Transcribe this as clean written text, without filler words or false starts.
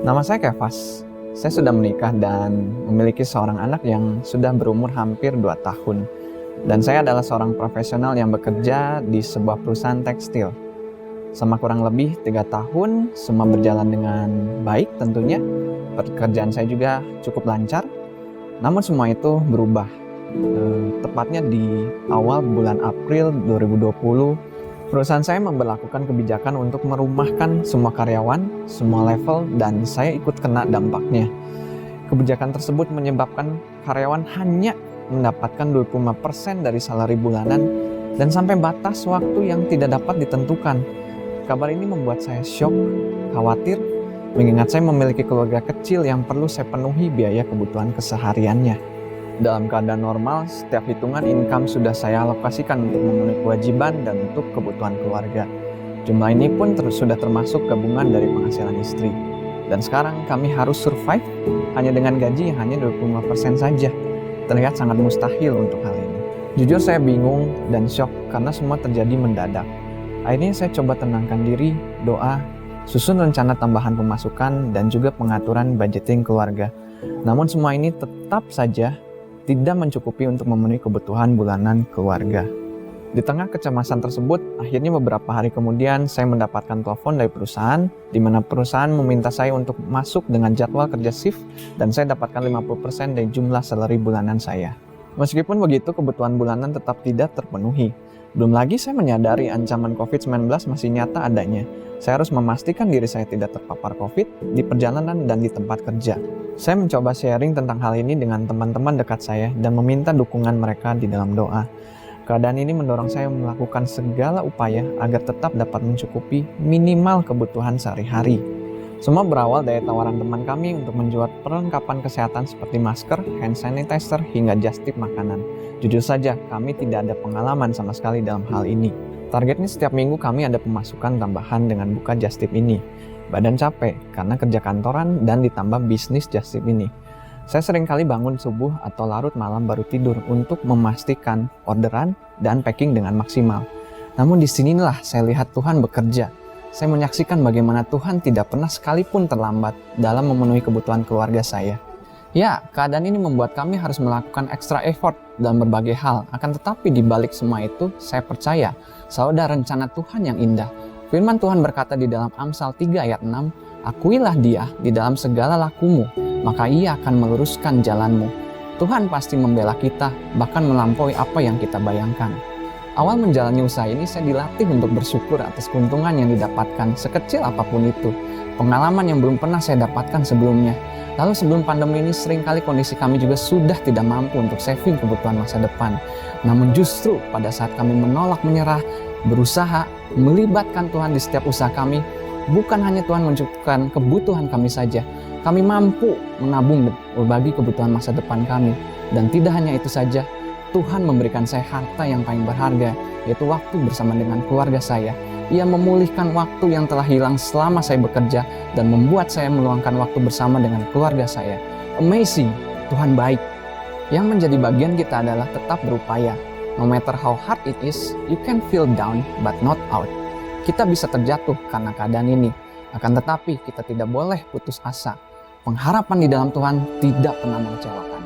Nama saya Kevas. Saya sudah menikah dan memiliki seorang anak yang sudah berumur hampir 2 tahun. Dan saya adalah seorang profesional yang bekerja di sebuah perusahaan tekstil. Selama kurang lebih 3 tahun, semua berjalan dengan baik tentunya. Pekerjaan saya juga cukup lancar. Namun semua itu berubah. Tepatnya di awal bulan April 2020, perusahaan saya memberlakukan kebijakan untuk merumahkan semua karyawan, semua level, dan saya ikut kena dampaknya. Kebijakan tersebut menyebabkan karyawan hanya mendapatkan 25% dari salari bulanan dan sampai batas waktu yang tidak dapat ditentukan. Kabar ini membuat saya syok, khawatir, mengingat saya memiliki keluarga kecil yang perlu saya penuhi biaya kebutuhan kesehariannya. Dalam keadaan normal, setiap hitungan income sudah saya alokasikan untuk memenuhi kewajiban dan untuk kebutuhan keluarga. Jumlah ini pun sudah termasuk gabungan dari penghasilan istri. Dan sekarang kami harus survive hanya dengan gaji yang hanya 25% saja. Terlihat sangat mustahil untuk hal ini. Jujur saya bingung dan shock karena semua terjadi mendadak. Akhirnya saya coba tenangkan diri, doa, susun rencana tambahan pemasukan, dan juga pengaturan budgeting keluarga. Namun semua ini tetap saja tidak mencukupi untuk memenuhi kebutuhan bulanan keluarga. Di tengah kecemasan tersebut, akhirnya beberapa hari kemudian saya mendapatkan telepon dari perusahaan, di mana perusahaan meminta saya untuk masuk dengan jadwal kerja shift dan saya dapatkan 50% dari jumlah salary bulanan saya. Meskipun begitu, kebutuhan bulanan tetap tidak terpenuhi. Belum lagi saya menyadari ancaman COVID-19 masih nyata adanya. Saya harus memastikan diri saya tidak terpapar COVID di perjalanan dan di tempat kerja. Saya mencoba sharing tentang hal ini dengan teman-teman dekat saya dan meminta dukungan mereka di dalam doa. Keadaan ini mendorong saya melakukan segala upaya agar tetap dapat mencukupi minimal kebutuhan sehari-hari. Semua berawal dari tawaran teman kami untuk menjual perlengkapan kesehatan seperti masker, hand sanitizer, hingga just tip makanan. Jujur saja, kami tidak ada pengalaman sama sekali dalam hal ini. Targetnya setiap minggu kami ada pemasukan tambahan dengan buka just tip ini. Badan capek karena kerja kantoran dan ditambah bisnis just tip ini. Saya sering kali bangun subuh atau larut malam baru tidur untuk memastikan orderan dan packing dengan maksimal. Namun disinilah saya lihat Tuhan bekerja. Saya menyaksikan bagaimana Tuhan tidak pernah sekalipun terlambat dalam memenuhi kebutuhan keluarga saya. Ya, keadaan ini membuat kami harus melakukan extra effort dalam berbagai hal. Akan tetapi di balik semua itu, saya percaya selalu ada rencana Tuhan yang indah. Firman Tuhan berkata di dalam Amsal 3 ayat 6, "Akuilah Dia di dalam segala lakumu, maka Ia akan meluruskan jalanmu." Tuhan pasti membela kita, bahkan melampaui apa yang kita bayangkan. Awal menjalani usaha ini saya dilatih untuk bersyukur atas keuntungan yang didapatkan, sekecil apapun itu. Pengalaman yang belum pernah saya dapatkan sebelumnya. Lalu sebelum pandemi ini seringkali kondisi kami juga sudah tidak mampu untuk saving kebutuhan masa depan. Namun justru pada saat kami menolak menyerah, berusaha, melibatkan Tuhan di setiap usaha kami, bukan hanya Tuhan mencukupkan kebutuhan kami saja, kami mampu menabung berbagi kebutuhan masa depan kami. Dan tidak hanya itu saja, Tuhan memberikan saya harta yang paling berharga, yaitu waktu bersama dengan keluarga saya. Ia memulihkan waktu yang telah hilang selama saya bekerja dan membuat saya meluangkan waktu bersama dengan keluarga saya. Amazing, Tuhan baik. Yang menjadi bagian kita adalah tetap berupaya. No matter how hard it is, you can feel down but not out. Kita bisa terjatuh karena keadaan ini. Akan tetapi kita tidak boleh putus asa. Pengharapan di dalam Tuhan tidak pernah mengecewakan.